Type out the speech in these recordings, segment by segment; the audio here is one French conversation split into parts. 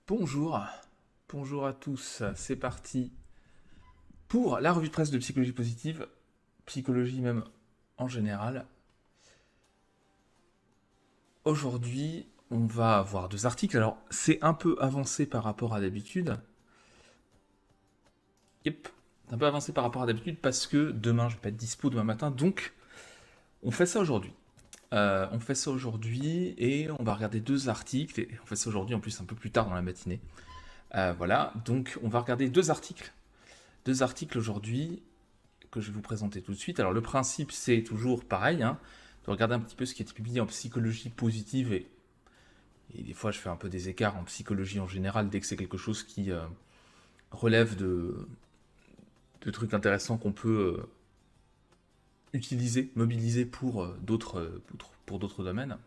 Bonjour, bonjour à tous, c'est parti pour la revue de presse de psychologie positive, psychologie même en général. Aujourd'hui, on va avoir deux articles, alors c'est un peu avancé par rapport à d'habitude. Yep, un peu avancé par rapport à d'habitude parce que demain je vais pas être dispo demain matin, donc on fait ça aujourd'hui. On fait ça aujourd'hui et on va regarder deux articles, et on fait ça aujourd'hui en plus un peu plus tard dans la matinée. Voilà, donc on va regarder deux articles aujourd'hui que je vais vous présenter tout de suite. Alors le principe c'est toujours pareil, hein, de regarder un petit peu ce qui a été publié en psychologie positive et des fois je fais un peu des écarts en psychologie en général dès que c'est quelque chose qui relève de trucs intéressants qu'on peut utiliser, mobiliser pour d'autres domaines.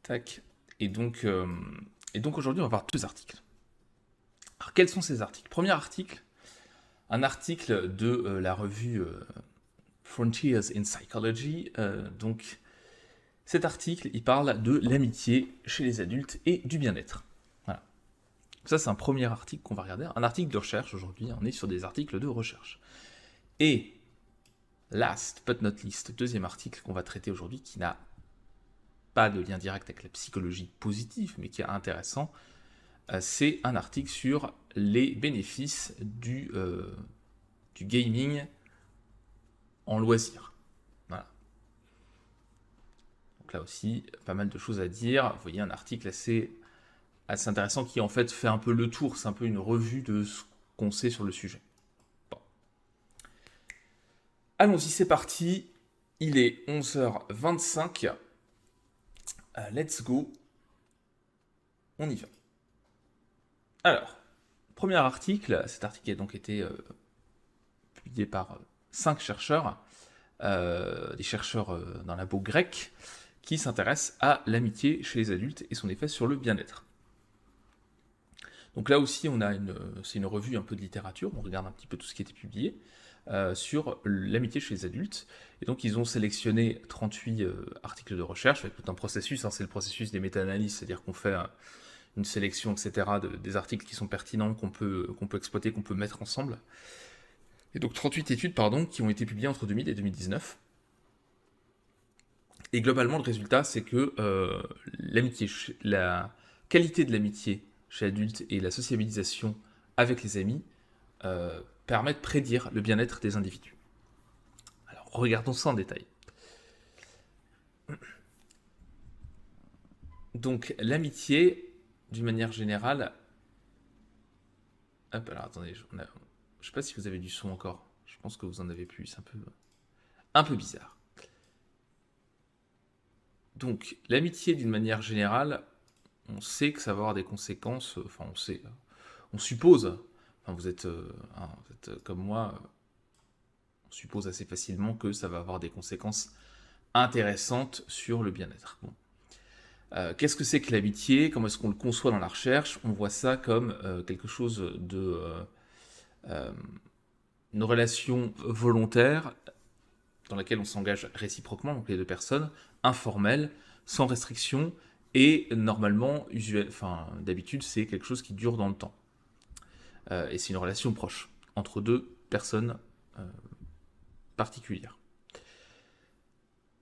Tac. Et donc, euh, et donc aujourd'hui on va voir deux articles. Alors quels sont ces articles? Premier article, un article de la revue Frontiers in Psychology, donc cet article, il parle de l'amitié chez les adultes et du bien-être. Voilà. Ça, c'est un premier article qu'on va regarder. Un article de recherche aujourd'hui. On est sur des articles de recherche. Et last but not least, deuxième article qu'on va traiter aujourd'hui qui n'a pas de lien direct avec la psychologie positive, mais qui est intéressant, c'est un article sur les bénéfices du gaming en loisir. Voilà. Donc là aussi, pas mal de choses à dire. Vous voyez un article assez intéressant qui en fait fait un peu le tour, c'est un peu une revue de ce qu'on sait sur le sujet. Bon. Allons-y, c'est parti. Il est 11h25. Let's go. On y va. Alors, premier article, cet article a donc été publié par 5 chercheurs, des chercheurs d'un labo grec, qui s'intéressent à l'amitié chez les adultes et son effet sur le bien-être. Donc là aussi, c'est une revue un peu de littérature, on regarde un petit peu tout ce qui a été publié sur l'amitié chez les adultes. Et donc ils ont sélectionné 38 articles de recherche avec tout un processus, hein, c'est le processus des méta-analyses, c'est-à-dire qu'on fait une sélection, etc., des articles qui sont pertinents, qu'on peut exploiter, qu'on peut mettre ensemble. Et donc 38 études, pardon, qui ont été publiées entre 2000 et 2019. Et globalement, le résultat, c'est que la qualité de l'amitié chez l'adulte et la sociabilisation avec les amis permet de prédire le bien-être des individus. Alors, regardons ça en détail. Donc, l'amitié, d'une manière générale... Hop, alors attendez, je sais pas si vous avez du son encore. Je pense que vous en avez plus, c'est un peu bizarre. Donc, l'amitié, d'une manière générale, on sait que ça va avoir des conséquences, enfin on sait, on suppose, enfin vous êtes comme moi, on suppose assez facilement que ça va avoir des conséquences intéressantes sur le bien-être. Bon. Qu'est-ce que c'est que l'amitié? Comment est-ce qu'on le conçoit dans la recherche? On voit ça comme quelque chose de... une relation volontaire dans laquelle on s'engage réciproquement, donc les deux personnes, informelle, sans restriction, et normalement, d'habitude, c'est quelque chose qui dure dans le temps. Et c'est une relation proche entre deux personnes particulières.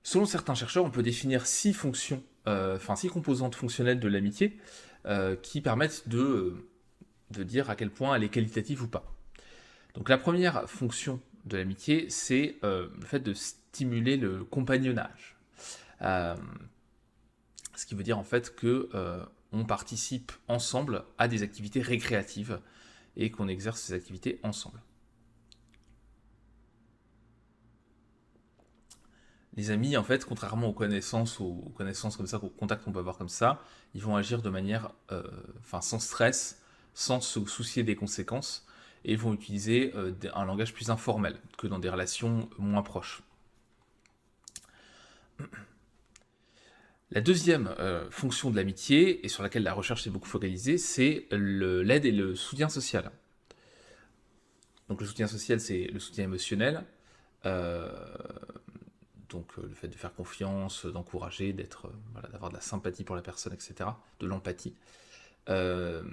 Selon certains chercheurs, on peut définir six composantes fonctionnelles de l'amitié qui permettent de dire à quel point elle est qualitative ou pas. Donc la première fonction de l'amitié, c'est le fait de stimuler le compagnonnage. Euh, Ce qui veut dire en fait que on participe ensemble à des activités récréatives et qu'on exerce ces activités ensemble. Les amis, en fait, contrairement aux connaissances comme ça, aux contacts qu'on peut avoir comme ça, ils vont agir de manière, sans stress, sans se soucier des conséquences, et ils vont utiliser un langage plus informel que dans des relations moins proches. La deuxième fonction de l'amitié, et sur laquelle la recherche s'est beaucoup focalisée, c'est l'aide et le soutien social. Donc le soutien social, c'est le soutien émotionnel, euh, le fait de faire confiance, d'encourager, d'avoir de la sympathie pour la personne, etc., de l'empathie. Euh,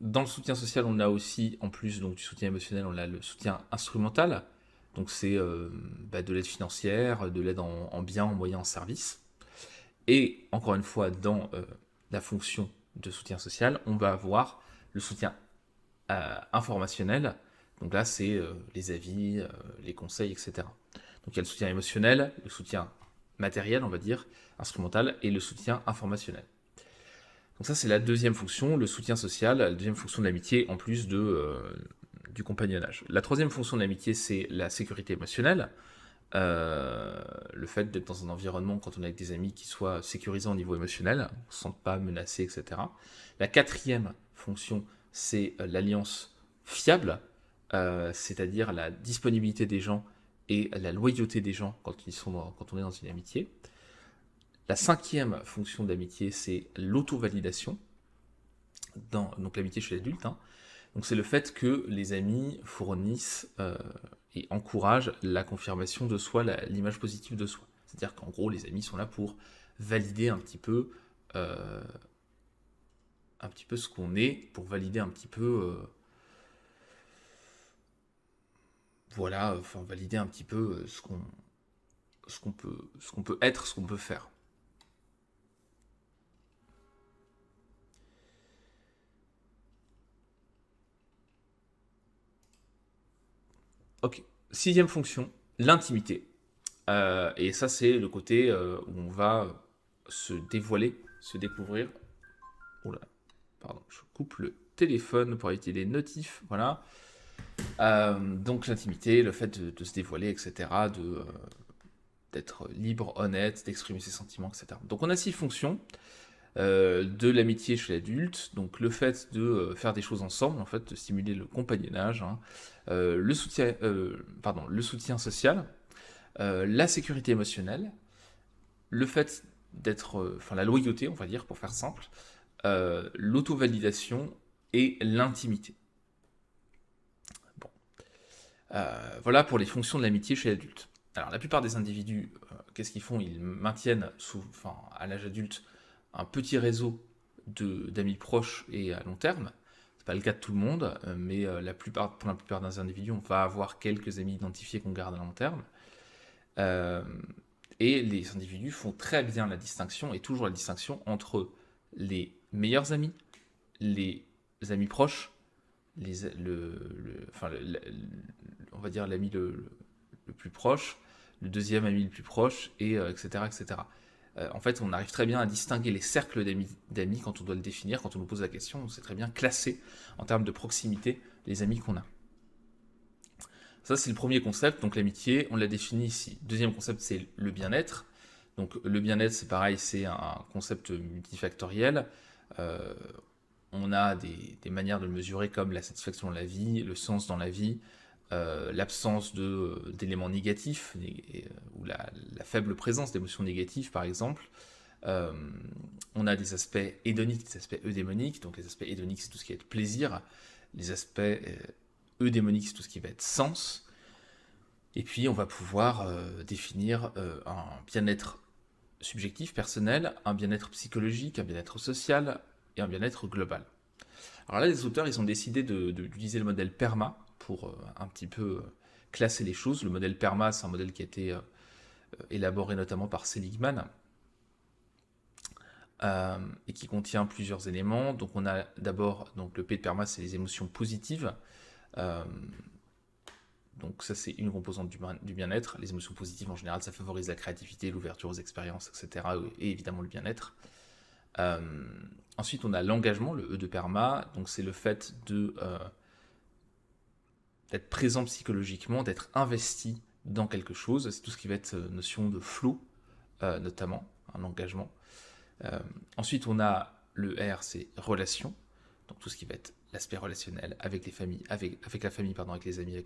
Dans le soutien social, on a aussi, en plus donc, du soutien émotionnel, on a le soutien instrumental. Donc c'est de l'aide financière, de l'aide en biens, en moyens, en services. Et encore une fois, dans la fonction de soutien social, on va avoir le soutien informationnel. Donc là, c'est les avis, les conseils, etc. Donc il y a le soutien émotionnel, le soutien matériel, on va dire, instrumental, et le soutien informationnel. Donc ça, c'est la deuxième fonction, le soutien social, la deuxième fonction de l'amitié, en plus du compagnonnage. La troisième fonction de l'amitié, c'est la sécurité émotionnelle. Le fait d'être dans un environnement, quand on est avec des amis, qui soit sécurisant au niveau émotionnel, on ne se sente pas menacé, etc. La quatrième fonction, c'est l'alliance fiable, c'est-à-dire la disponibilité des gens et la loyauté des gens quand on est dans une amitié. La cinquième fonction d'amitié, c'est l'auto-validation, donc l'amitié chez l'adulte. Hein. Donc c'est le fait que les amis fournissent et encouragent la confirmation de soi, l'image positive de soi. C'est-à-dire qu'en gros, les amis sont là pour valider euh, un petit peu ce qu'on est, pour valider un petit peu, voilà, enfin valider un petit peu ce qu'on peut être, ce qu'on peut faire. Ok. Sixième fonction, l'intimité. Et ça, c'est le côté où on va se dévoiler, se découvrir. Oula, pardon, je coupe le téléphone pour éviter les notifs. Voilà. Donc l'intimité, le fait de se dévoiler, etc., d'être libre, honnête, d'exprimer ses sentiments, etc. Donc on a six fonctions de l'amitié chez l'adulte. Donc le fait de faire des choses ensemble, en fait, de stimuler le compagnonnage, hein, le soutien social, la sécurité émotionnelle, le fait d'être, enfin la loyauté, on va dire, pour faire simple, l'auto-validation et l'intimité. Bon. Voilà pour les fonctions de l'amitié chez l'adulte. Alors la plupart des individus, qu'est-ce qu'ils font? Ils maintiennent à l'âge adulte un petit réseau d'amis proches et à long terme. C'est pas le cas de tout le monde, mais pour la plupart des individus, on va avoir quelques amis identifiés qu'on garde à long terme. Euh, et les individus font très bien la distinction, et toujours la distinction, entre les meilleurs amis, les amis proches, on va dire l'ami le plus proche, le deuxième ami le plus proche, et etc. etc. En fait, on arrive très bien à distinguer les cercles d'amis quand on doit le définir, quand on nous pose la question, on sait très bien classer en termes de proximité les amis qu'on a. Ça, c'est le premier concept, donc l'amitié, on l'a défini ici. Deuxième concept, c'est le bien-être. Donc le bien-être, c'est pareil, c'est un concept multifactoriel. Euh, on a des manières de le mesurer comme la satisfaction dans la vie, le sens dans la vie, l'absence d'éléments négatifs, ou la faible présence d'émotions négatives, par exemple. Euh, on a des aspects hédoniques, des aspects eudémoniques. Donc les aspects hédoniques, c'est tout ce qui va être plaisir. Les aspects eudémoniques, c'est tout ce qui va être sens. Et puis on va pouvoir définir un bien-être subjectif, personnel, un bien-être psychologique, un bien-être social et un bien-être global. Alors là, les auteurs, ils ont décidé d'utiliser le modèle PERMA pour un petit peu classer les choses. Le modèle PERMA, c'est un modèle qui a été élaboré notamment par Seligman et qui contient plusieurs éléments. Donc on a d'abord, donc le P de PERMA, c'est les émotions positives. Euh, donc ça, c'est une composante du bien-être. Les émotions positives, en général, ça favorise la créativité, l'ouverture aux expériences, etc. Et évidemment le bien-être. Euh, Ensuite, on a l'engagement, le E de PERMA. Donc c'est le fait d'être présent psychologiquement, d'être investi dans quelque chose. C'est tout ce qui va être notion de flow, notamment, un engagement. Ensuite, on a le R, c'est relation. Donc tout ce qui va être l'aspect relationnel avec les familles, avec la famille, pardon, avec les amis,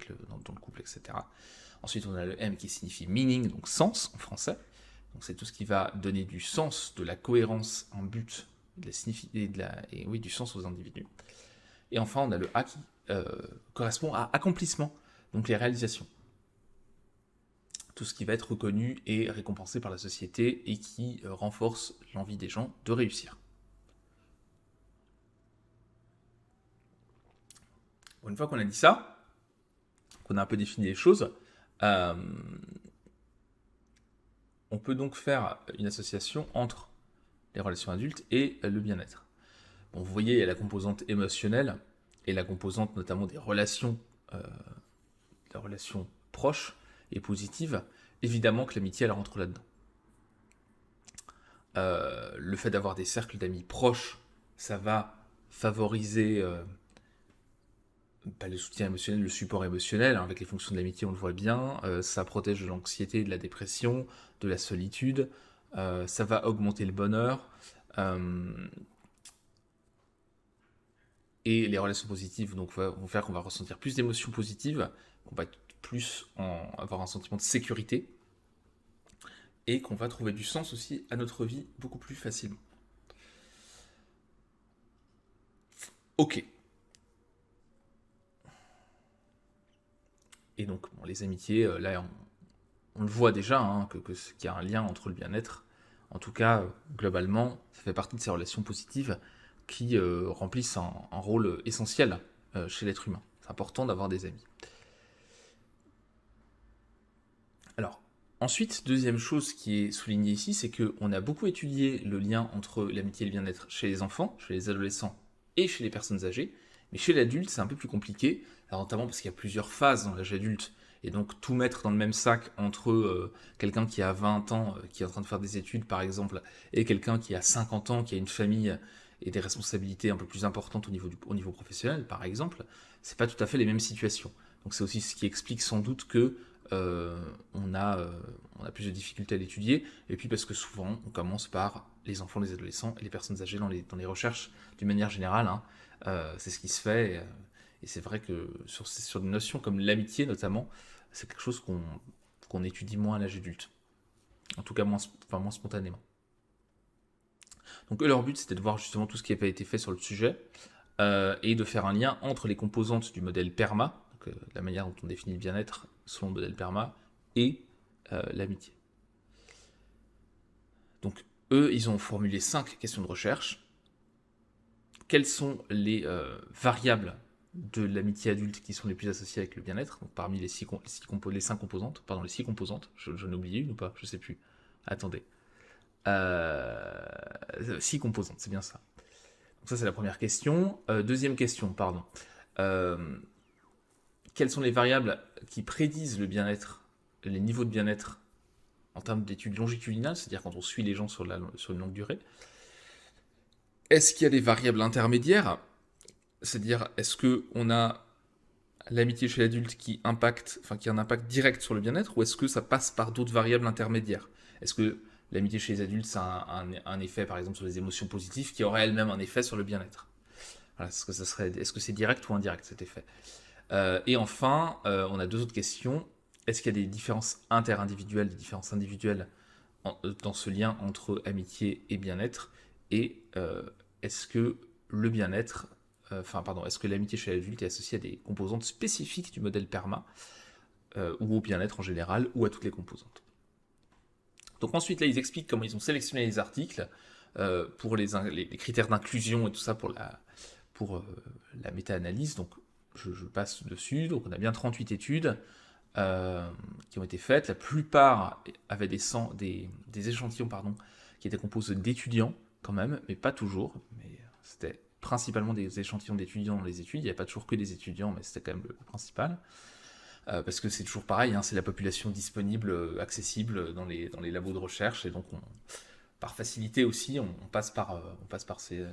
dans le couple, etc. Ensuite, on a le M qui signifie meaning, donc sens en français. Donc c'est tout ce qui va donner du sens, de la cohérence, un but, oui, du sens aux individus. Et enfin, on a le A qui correspond à accomplissement, donc les réalisations. Tout ce qui va être reconnu et récompensé par la société et qui renforce l'envie des gens de réussir. Une fois qu'on a dit ça, qu'on a un peu défini les choses, on peut donc faire une association entre les relations adultes et le bien-être. Bon, vous voyez, il y a la composante émotionnelle et la composante notamment des relations proches et positives. Évidemment que l'amitié, elle rentre là-dedans. Le fait d'avoir des cercles d'amis proches, ça va favoriser le soutien émotionnel, le support émotionnel, hein, avec les fonctions de l'amitié, on le voit bien. Ça protège de l'anxiété, de la dépression, de la solitude. Ça va augmenter le bonheur. Et les relations positives donc, vont faire qu'on va ressentir plus d'émotions positives, qu'on va être avoir un sentiment de sécurité, et qu'on va trouver du sens aussi à notre vie beaucoup plus facilement. Ok. Et donc, bon, les amitiés, là, on le voit déjà, hein, qu'il y a un lien entre le bien-être. En tout cas, globalement, ça fait partie de ces relations positives qui remplissent un rôle essentiel chez l'être humain. C'est important d'avoir des amis. Alors, ensuite, deuxième chose qui est soulignée ici, c'est qu'on a beaucoup étudié le lien entre l'amitié et le bien-être chez les enfants, chez les adolescents et chez les personnes âgées. Mais chez l'adulte, c'est un peu plus compliqué, alors notamment parce qu'il y a plusieurs phases dans l'âge adulte. Et donc tout mettre dans le même sac entre quelqu'un qui a 20 ans, qui est en train de faire des études par exemple, et quelqu'un qui a 50 ans, qui a une famille et des responsabilités un peu plus importantes au niveau professionnel par exemple, c'est pas tout à fait les mêmes situations. Donc c'est aussi ce qui explique sans doute que on a plus de difficultés à l'étudier, et puis parce que souvent on commence par les enfants, les adolescents et les personnes âgées dans les recherches d'une manière générale, hein. C'est ce qui se fait, et c'est vrai que sur des notions comme l'amitié notamment, c'est quelque chose qu'on étudie moins à l'âge adulte, en tout cas moins spontanément. Donc eux, leur but c'était de voir justement tout ce qui avait été fait sur le sujet, et de faire un lien entre les composantes du modèle PERMA, donc, la manière dont on définit le bien-être selon le modèle PERMA, et l'amitié. Donc eux, ils ont formulé 5 questions de recherche. Quelles sont les variables de l'amitié adulte qui sont les plus associées avec le bien-être? Donc parmi les 5 composantes, j'en ai oublié une ou pas? Je sais plus. Attendez. 6 composantes, c'est bien ça. Donc ça, c'est la première question. Deuxième question, pardon. Quelles sont les variables qui prédisent le bien-être, les niveaux de bien-être en termes d'études longitudinales, c'est-à-dire quand on suit les gens sur une longue durée? Est-ce qu'il y a des variables intermédiaires? C'est-à-dire, est-ce qu'on a l'amitié chez l'adulte qui a un impact direct sur le bien-être, ou est-ce que ça passe par d'autres variables intermédiaires? Est-ce que l'amitié chez les adultes, ça a un effet, par exemple, sur les émotions positives, qui aurait elle-même un effet sur le bien-être? Voilà, est-ce que c'est direct ou indirect, cet effet? Et enfin, on a deux autres questions. Est-ce qu'il y a des différences interindividuelles, des différences individuelles dans ce lien entre amitié et bien-être? Et est-ce que le bien-être, est-ce que l'amitié chez l'adulte est associée à des composantes spécifiques du modèle PERMA, ou au bien-être en général, ou à toutes les composantes? Donc ensuite, là, ils expliquent comment ils ont sélectionné les articles pour les critères d'inclusion et tout ça pour la méta-analyse. Donc je passe dessus. Donc on a bien 38 études qui ont été faites. La plupart avaient des échantillons qui étaient composés d'étudiants quand même, mais pas toujours. Mais c'était principalement des échantillons d'étudiants dans les études. Il n'y a pas toujours que des étudiants, mais c'était quand même le principal. Parce que c'est toujours pareil, hein, c'est la population disponible, accessible dans les labos de recherche, et donc par facilité aussi, on passe par ces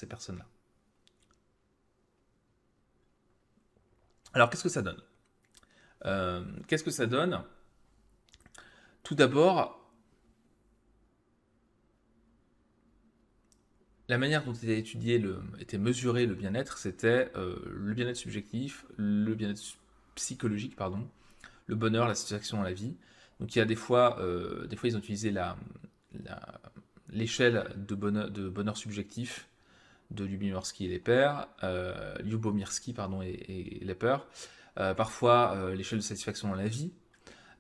personnes-là. Alors qu'est-ce que ça donne? Qu'est-ce que ça donne? Tout d'abord, la manière dont était mesuré le bien-être, c'était le bien-être subjectif, le bien-être psychologique, pardon, le bonheur, la satisfaction dans la vie. Donc il y a des fois ils ont utilisé l'échelle de bonheur subjectif de Lubomirski et Lepper, et Lepper. Parfois l'échelle de satisfaction dans la vie,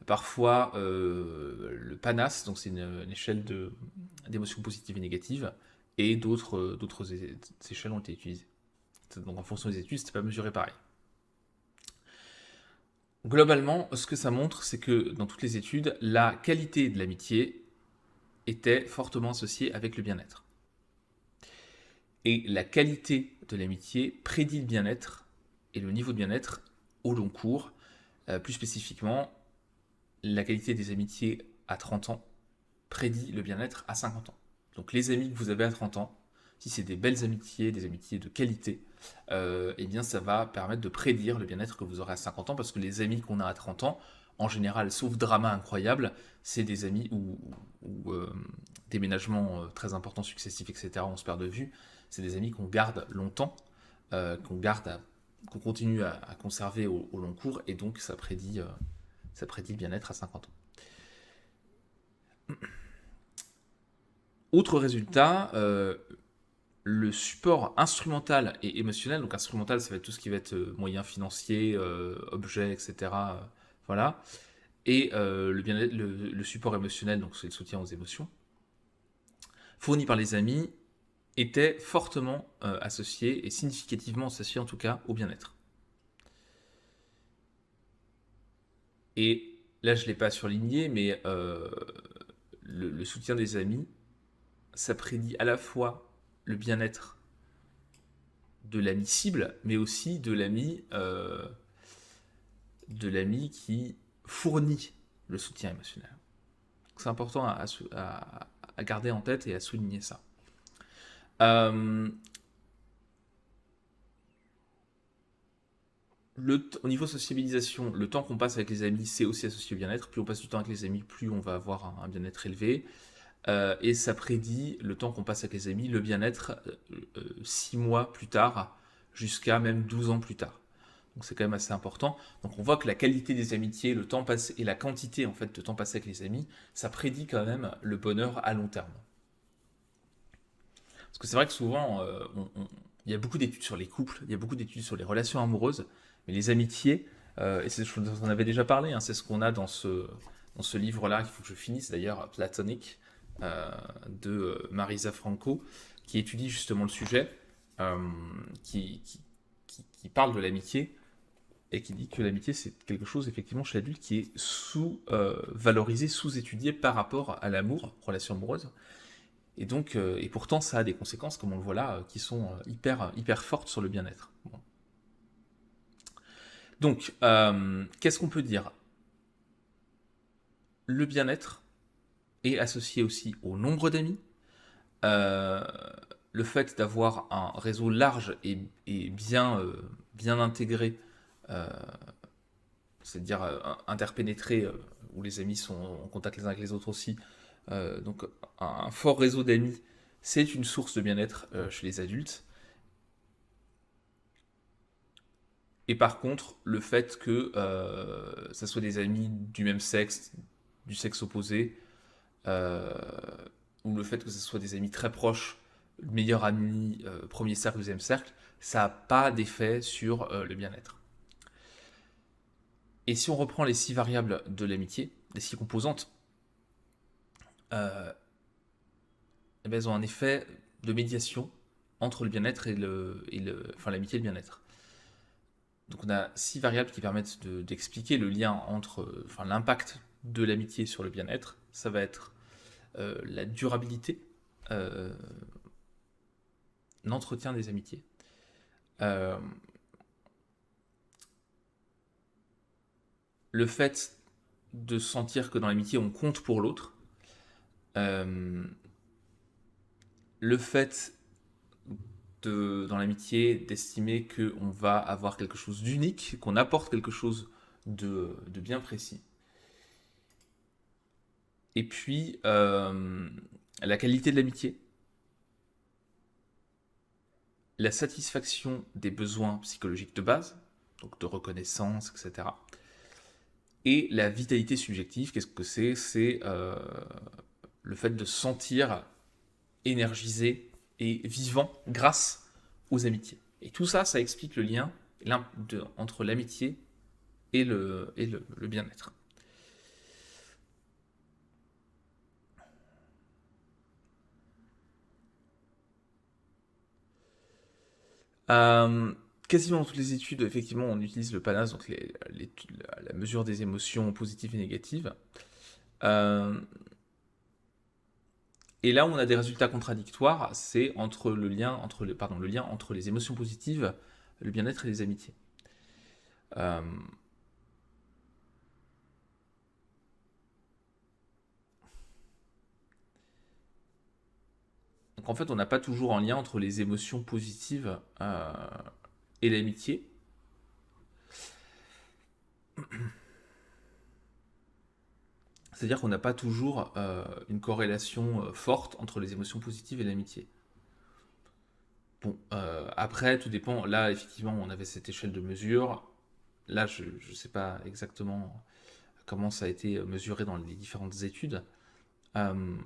parfois le PANAS, donc c'est une échelle d'émotions positives et négatives, et d'autres échelles ont été utilisées. Donc en fonction des études, c'était pas mesuré pareil. Globalement, ce que ça montre, c'est que dans toutes les études, la qualité de l'amitié était fortement associée avec le bien-être. Et la qualité de l'amitié prédit le bien-être et le niveau de bien-être au long cours. Plus spécifiquement, la qualité des amitiés à 30 ans prédit le bien-être à 50 ans. Donc les amis que vous avez à 30 ans, si c'est des belles amitiés, des amitiés de qualité, eh bien ça va permettre de prédire le bien-être que vous aurez à 50 ans, parce que les amis qu'on a à 30 ans, en général, sauf drama incroyable, c'est des amis où déménagements très importants, successifs, etc., on se perd de vue, c'est des amis qu'on garde longtemps, qu'on continue à conserver au long cours, et donc ça prédit le bien-être à 50 ans. Autre résultat, le support instrumental et émotionnel. Donc instrumental, ça va être tout ce qui va être moyens financiers, objets, etc. Voilà. Et le support émotionnel, donc c'est le soutien aux émotions, fourni par les amis, était fortement associé et significativement associé en tout cas au bien-être. Et là, je ne l'ai pas surligné, mais le soutien des amis, ça prédit à la fois le bien-être de l'ami cible, mais aussi de l'ami qui fournit le soutien émotionnel. C'est important à garder en tête et à souligner ça. Au niveau sociabilisation, le temps qu'on passe avec les amis, c'est aussi associé au bien-être. Plus on passe du temps avec les amis, plus on va avoir un bien-être élevé. Et ça prédit le temps qu'on passe avec les amis, le bien-être 6 mois plus tard, jusqu'à même 12 ans plus tard. Donc c'est quand même assez important. Donc on voit que la qualité des amitiés, le temps passé et la quantité en fait de temps passé avec les amis, ça prédit quand même le bonheur à long terme. Parce que c'est vrai que souvent, il y a beaucoup d'études sur les couples, il y a beaucoup d'études sur les relations amoureuses, mais les amitiés, et c'est ce dont on avait déjà parlé, hein, c'est ce qu'on a dans ce livre-là, qu'il faut que je finisse d'ailleurs, Platonique, de Marisa Franco, qui étudie justement le sujet, qui parle de l'amitié, et qui dit que l'amitié, c'est quelque chose, effectivement, chez l'adulte, qui est sous-valorisé, sous-étudié par rapport à l'amour, relation amoureuse. Et donc, et pourtant, ça a des conséquences, comme on le voit là, qui sont hyper fortes sur le bien-être. Bon. Donc, qu'est-ce qu'on peut dire? Le bien-être est associé aussi au nombre d'amis. Le fait d'avoir un réseau large et bien intégré, c'est-à-dire interpénétré, où les amis sont en contact les uns avec les autres aussi, donc un fort réseau d'amis, c'est une source de bien-être chez les adultes. Et par contre, le fait que ça soit des amis du même sexe, du sexe opposé, euh, ou le fait que ce soit des amis très proches, meilleur ami, premier cercle, deuxième cercle, ça n'a pas d'effet sur le bien-être. Et si on reprend les 6 variables de l'amitié, les 6 composantes, eh ben, elles ont un effet de médiation entre le bien-être et l'amitié et le bien-être. Donc on a 6 variables qui permettent d'expliquer le lien entre, l'impact de l'amitié sur le bien-être. Ça va être la durabilité, euh, l'entretien des amitiés, euh, le fait de sentir que dans l'amitié on compte pour l'autre, euh, le fait dans l'amitié d'estimer qu'on va avoir quelque chose d'unique, qu'on apporte quelque chose de bien précis. Et puis la qualité de l'amitié, la satisfaction des besoins psychologiques de base, donc de reconnaissance, etc. Et la vitalité subjective, qu'est-ce que c'est? C'est le fait de se sentir énergisé et vivant grâce aux amitiés. Et tout ça, ça explique le lien entre l'amitié et le bien-être. Euh, Quasiment dans toutes les études, effectivement, on utilise le PANAS, donc la mesure des émotions positives et négatives. Euh, et là où on a des résultats contradictoires, c'est entre le lien entre les émotions positives, le bien-être et les amitiés. Euh, donc en fait, on n'a pas toujours un lien entre les émotions positives et l'amitié. C'est-à-dire qu'on n'a pas toujours une corrélation forte entre les émotions positives et l'amitié. Bon, après, tout dépend. Là, effectivement, on avait cette échelle de mesure. Là, je ne sais pas exactement comment ça a été mesuré dans les différentes études. Euh,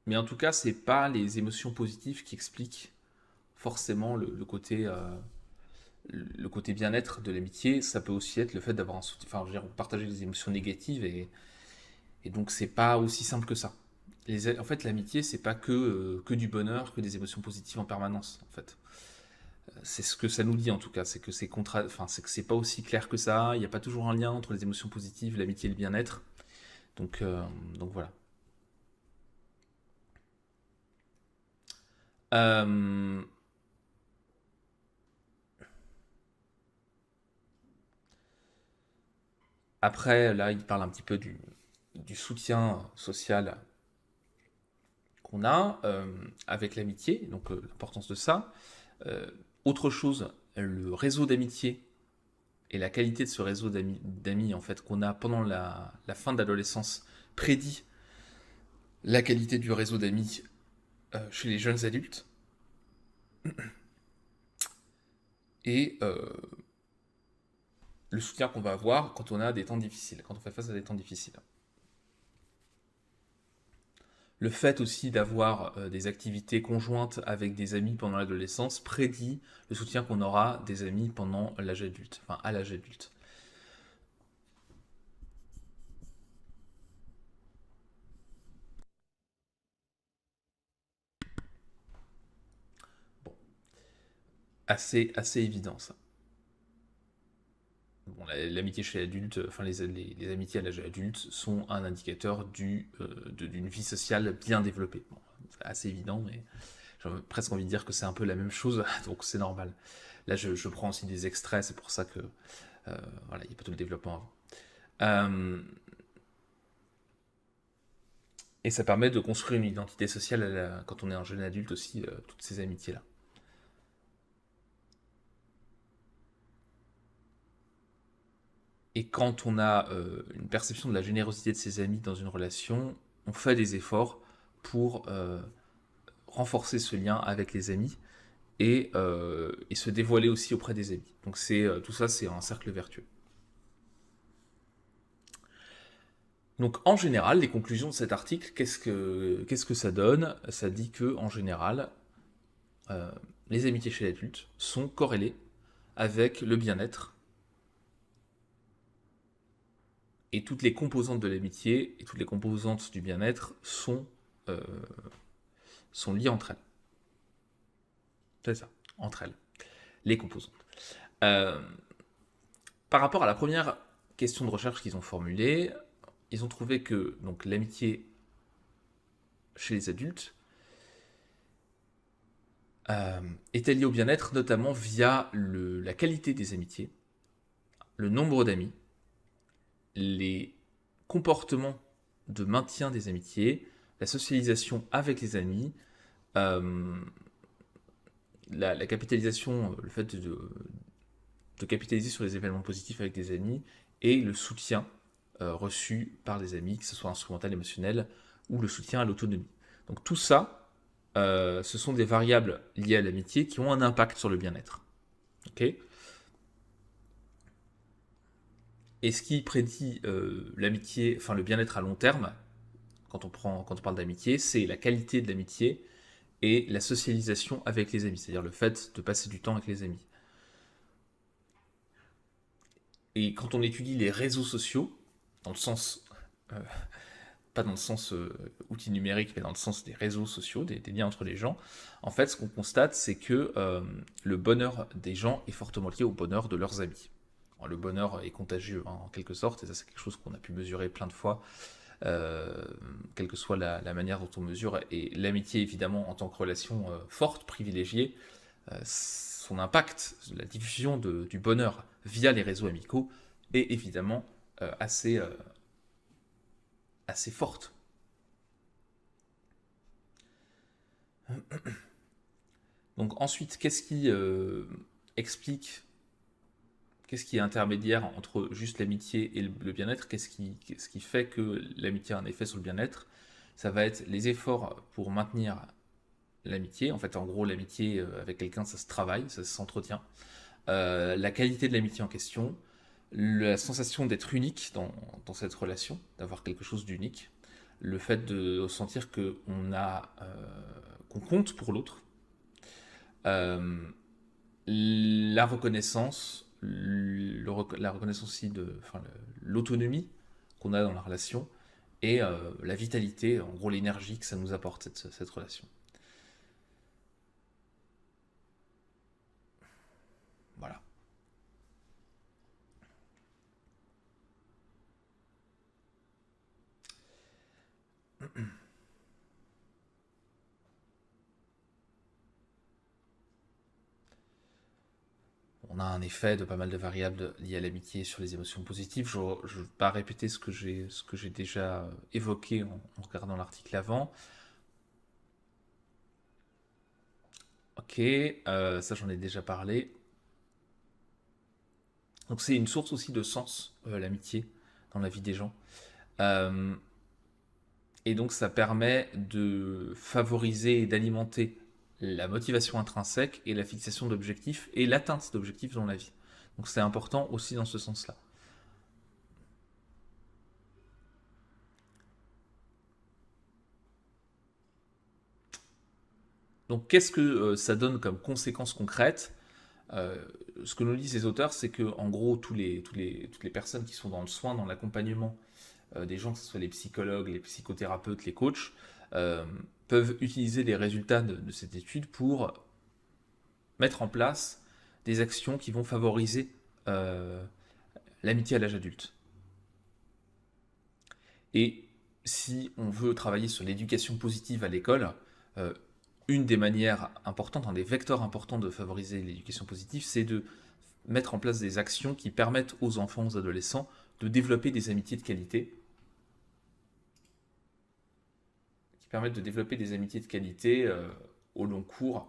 mais en tout cas, c'est pas les émotions positives qui expliquent forcément le côté bien-être de l'amitié. Ça peut aussi être le fait d'avoir un soutien, enfin, je veux dire, partager des émotions négatives et donc c'est pas aussi simple que ça. En fait, l'amitié, c'est pas que du bonheur, que des émotions positives en permanence. En fait, c'est ce que ça nous dit en tout cas, c'est que c'est que c'est pas aussi clair que ça. Il n'y a pas toujours un lien entre les émotions positives, l'amitié et le bien-être. Donc, euh, donc voilà. Euh, Après, là, il parle un petit peu du soutien social qu'on a avec l'amitié, donc l'importance de ça. Euh, Autre chose, le réseau d'amitié et la qualité de ce réseau d'amis en fait qu'on a pendant la fin de l'adolescence prédit la qualité du réseau d'amis chez les jeunes adultes et le soutien qu'on va avoir quand on a des temps difficiles, quand on fait face à des temps difficiles. Le fait aussi d'avoir des activités conjointes avec des amis pendant l'adolescence prédit le soutien qu'on aura des amis pendant l'âge adulte, enfin à l'âge adulte. Bon, assez évident ça. Bon, l'amitié chez l'adulte, enfin les amitiés à l'âge adulte sont un indicateur d'une vie sociale bien développée. Bon, c'est assez évident, mais j'ai presque envie de dire que c'est un peu la même chose, donc c'est normal. Là, je prends aussi des extraits, c'est pour ça que voilà, il n'y a pas tout le développement avant. Euh, et ça permet de construire une identité sociale quand on est un jeune adulte aussi, toutes ces amitiés-là. Et quand on a une perception de la générosité de ses amis dans une relation, on fait des efforts pour renforcer ce lien avec les amis et se dévoiler aussi auprès des amis. Donc tout ça, c'est un cercle vertueux. Donc en général, les conclusions de cet article, qu'est-ce que ça donne? Ça dit que en général, euh, les amitiés chez l'adulte sont corrélées avec le bien-être et toutes les composantes de l'amitié et toutes les composantes du bien-être euh, sont liées entre elles. C'est ça, entre elles, les composantes. Euh, Par rapport à la première question de recherche qu'ils ont formulée, ils ont trouvé que donc l'amitié chez les adultes était liée au bien-être, notamment via la qualité des amitiés, le nombre d'amis, les comportements de maintien des amitiés, la socialisation avec les amis, euh, la capitalisation, le fait de capitaliser sur les événements positifs avec des amis et le soutien reçu par des amis, que ce soit instrumental, émotionnel ou le soutien à l'autonomie. Donc tout ça, ce sont des variables liées à l'amitié qui ont un impact sur le bien-être. Ok. Et ce qui prédit l'amitié, enfin le bien-être à long terme, quand on parle d'amitié, c'est la qualité de l'amitié et la socialisation avec les amis, c'est-à-dire le fait de passer du temps avec les amis. Et quand on étudie les réseaux sociaux, dans le sens pas dans le sens outil numérique, mais dans le sens des réseaux sociaux, des liens entre les gens, en fait, ce qu'on constate, c'est que le bonheur des gens est fortement lié au bonheur de leurs amis. Alors, le bonheur est contagieux, hein, en quelque sorte, et ça, c'est quelque chose qu'on a pu mesurer plein de fois, quelle que soit la manière dont on mesure. Et l'amitié, évidemment, en tant que relation forte, privilégiée, son impact, la diffusion du bonheur via les réseaux amicaux, est évidemment assez forte. Donc ensuite, qu'est-ce qui explique, qu'est-ce qui est intermédiaire entre juste l'amitié et le bien-être, qu'est-ce qui fait que l'amitié a un effet sur le bien-être? Ça va être les efforts pour maintenir l'amitié. En fait, en gros, l'amitié avec quelqu'un, ça se travaille, ça s'entretient. La qualité de l'amitié en question, la sensation d'être unique dans cette relation, d'avoir quelque chose d'unique, le fait de sentir qu'on compte pour l'autre, la reconnaissance, la reconnaissance aussi l'autonomie qu'on a dans la relation et la vitalité, en gros l'énergie que ça nous apporte cette relation. Voilà. On a un effet de pas mal de variables liées à l'amitié sur les émotions positives. Je ne vais pas répéter ce que j'ai déjà évoqué en regardant l'article avant. Ok, ça j'en ai déjà parlé. Donc c'est une source aussi de sens, l'amitié, dans la vie des gens. Euh, et donc ça permet de favoriser et d'alimenter la motivation intrinsèque et la fixation d'objectifs et l'atteinte d'objectifs dans la vie. Donc c'est important aussi dans ce sens-là. Donc qu'est-ce que ça donne comme conséquence concrète? Euh, Ce que nous disent les auteurs, c'est que en gros, toutes les personnes qui sont dans le soin, dans l'accompagnement des gens, que ce soit les psychologues, les psychothérapeutes, les coachs, euh, peuvent utiliser les résultats de cette étude pour mettre en place des actions qui vont favoriser euh, l'amitié à l'âge adulte. Et si on veut travailler sur l'éducation positive à l'école, euh, une des manières importantes, un des vecteurs importants de favoriser l'éducation positive, c'est de mettre en place des actions qui permettent aux enfants, aux adolescents, de développer des amitiés de qualité, au long cours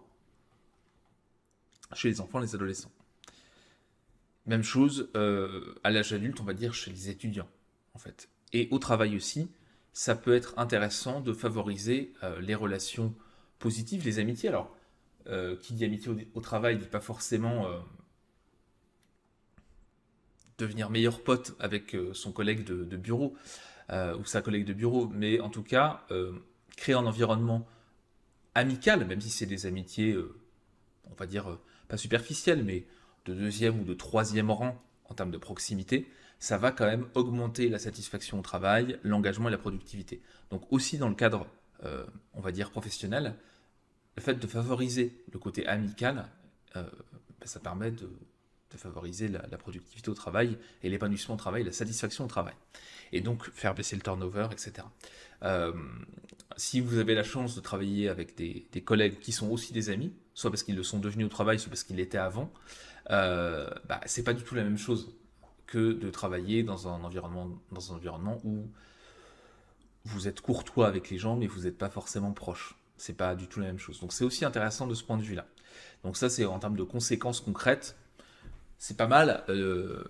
chez les enfants et les adolescents. Même chose à l'âge adulte, on va dire chez les étudiants, en fait. Et au travail aussi, ça peut être intéressant de favoriser les relations positives, les amitiés. Alors, qui dit amitié au travail dit pas forcément devenir meilleur pote avec son collègue de bureau ou sa collègue de bureau, mais en tout cas, créer un environnement amical, même si c'est des amitiés, on va dire, pas superficielles, mais de deuxième ou de troisième rang en termes de proximité, ça va quand même augmenter la satisfaction au travail, l'engagement et la productivité. Donc aussi dans le cadre, on va dire, professionnel, le fait de favoriser le côté amical, ça permet de favoriser la productivité au travail et l'épanouissement au travail, la satisfaction au travail. Et donc faire baisser le turnover, etc. Euh, Si vous avez la chance de travailler avec des collègues qui sont aussi des amis, soit parce qu'ils le sont devenus au travail, soit parce qu'ils l'étaient avant, c'est pas du tout la même chose que de travailler dans un environnement où vous êtes courtois avec les gens, mais vous n'êtes pas forcément proche. C'est pas du tout la même chose. Donc c'est aussi intéressant de ce point de vue-là. Donc ça, c'est en termes de conséquences concrètes, c'est pas mal de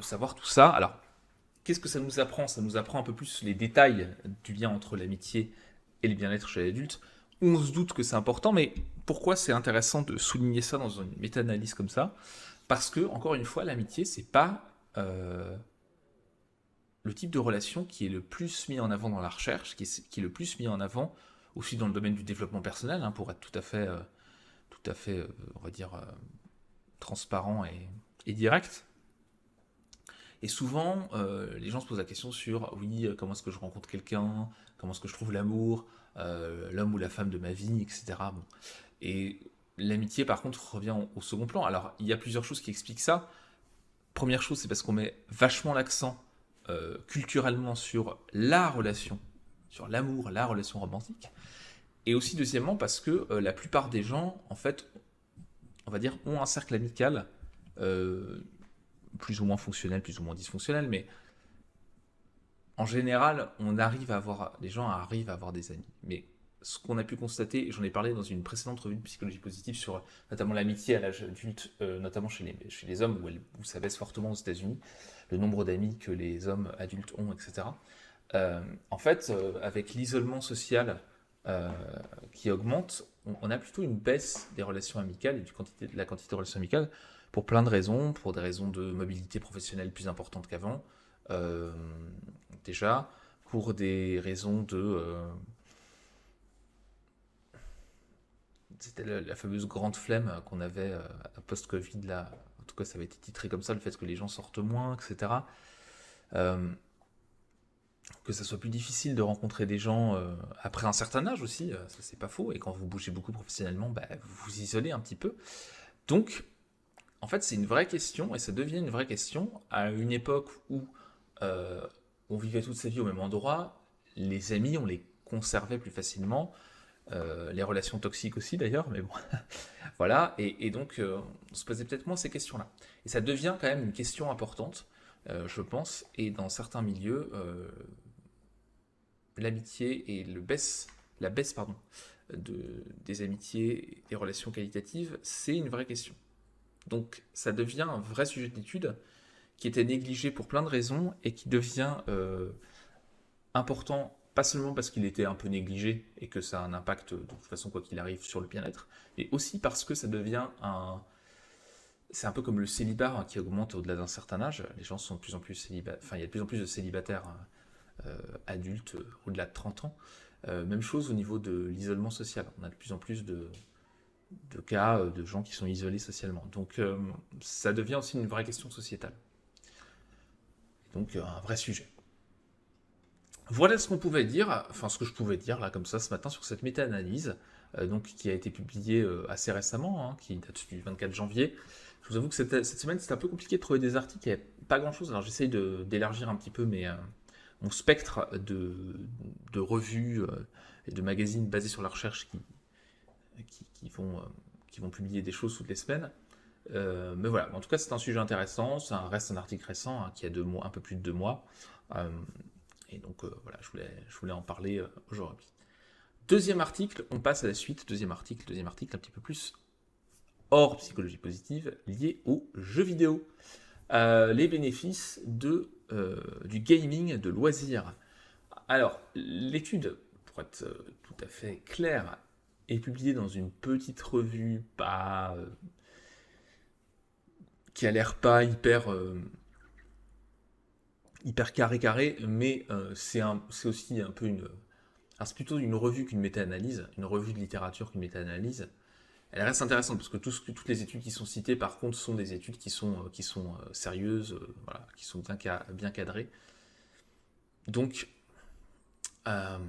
savoir tout ça. Alors, qu'est-ce que ça nous apprend? Ça nous apprend un peu plus les détails du lien entre l'amitié et le bien-être chez l'adulte. On se doute que c'est important, mais pourquoi c'est intéressant de souligner ça dans une méta-analyse comme ça? Parce que, encore une fois, l'amitié, c'est pas le type de relation qui est le plus mis en avant dans la recherche, qui est le plus mis en avant aussi dans le domaine du développement personnel, hein, pour être tout à fait on va dire, transparent et direct. Et souvent, les gens se posent la question sur, oui, comment est-ce que je rencontre quelqu'un, comment est-ce que je trouve l'amour, l'homme ou la femme de ma vie, etc. Bon. Et l'amitié, par contre, revient au second plan. Alors, il y a plusieurs choses qui expliquent ça. Première chose, c'est parce qu'on met vachement l'accent culturellement sur la relation, sur l'amour, la relation romantique. Et aussi, deuxièmement, parce que la plupart des gens, en fait, on va dire, ont un cercle amical euh, plus ou moins fonctionnel, plus ou moins dysfonctionnel, mais en général, les gens arrivent à avoir des amis. Mais ce qu'on a pu constater, et j'en ai parlé dans une précédente revue de psychologie positive sur notamment l'amitié à l'âge adulte, notamment chez les hommes, où ça baisse fortement aux États-Unis, le nombre d'amis que les hommes adultes ont, etc. En fait, avec l'isolement social euh, qui augmente, on a plutôt une baisse des relations amicales et de la quantité de relations amicales pour plein de raisons, pour des raisons de mobilité professionnelle plus importante qu'avant, euh, déjà, pour des raisons c'était la fameuse grande flemme qu'on avait post-Covid, là, en tout cas ça avait été titré comme ça, le fait que les gens sortent moins, etc. Euh, que ça soit plus difficile de rencontrer des gens après un certain âge aussi, ça c'est pas faux, et quand vous bougez beaucoup professionnellement, bah, vous vous isolez un petit peu. Donc, en fait, c'est une vraie question, et ça devient une vraie question à une époque où euh, on vivait toute sa vie au même endroit, les amis, on les conservait plus facilement, les relations toxiques aussi d'ailleurs, mais bon, voilà, et donc on se posait peut-être moins ces questions-là. Et ça devient quand même une question importante, je pense, et dans certains milieux, l'amitié et la baisse pardon, des amitiés et des relations qualitatives, c'est une vraie question. Donc ça devient un vrai sujet d'étude qui était négligé pour plein de raisons et qui devient important, pas seulement parce qu'il était un peu négligé et que ça a un impact de toute façon quoi qu'il arrive sur le bien-être, mais aussi parce que ça devient un... C'est un peu comme le célibat hein, qui augmente au-delà d'un certain âge. Les gens sont de plus en plus célibataires, enfin il y a de plus en plus de célibataires adultes au-delà de 30 ans. Même chose au niveau de l'isolement social. On a de plus en plus de cas de gens qui sont isolés socialement. Donc ça devient aussi une vraie question sociétale. Donc un vrai sujet. Voilà ce qu'on pouvait dire, enfin ce que je pouvais dire là comme ça ce matin sur cette méta-analyse, donc qui a été publiée assez récemment, hein, qui date du 24 janvier. Je vous avoue que cette semaine c'était un peu compliqué de trouver des articles, il n'y avait pas grand chose, alors j'essaye d'élargir un petit peu mon spectre de revues et de magazines basés sur la recherche qui vont publier des choses toutes les semaines. Mais voilà, en tout cas c'est un sujet intéressant, ça reste un article récent hein, qui a un peu plus de 2 mois. Euh, et donc voilà, je voulais en parler aujourd'hui. Deuxième article, on passe à la suite. Deuxième article un petit peu plus hors psychologie positive, lié aux jeux vidéo. Les bénéfices du gaming de loisirs. Alors, l'étude, pour être tout à fait claire, est publiée dans une petite revue qui a l'air pas hyper carré, mais c'est aussi un peu une... Alors c'est plutôt une revue qu'une méta-analyse, une revue de littérature qu'une méta-analyse. Elle reste intéressante parce que toutes les études qui sont citées, par contre, sont des études qui sont sérieuses, voilà, qui sont bien cadrées. Donc, euh,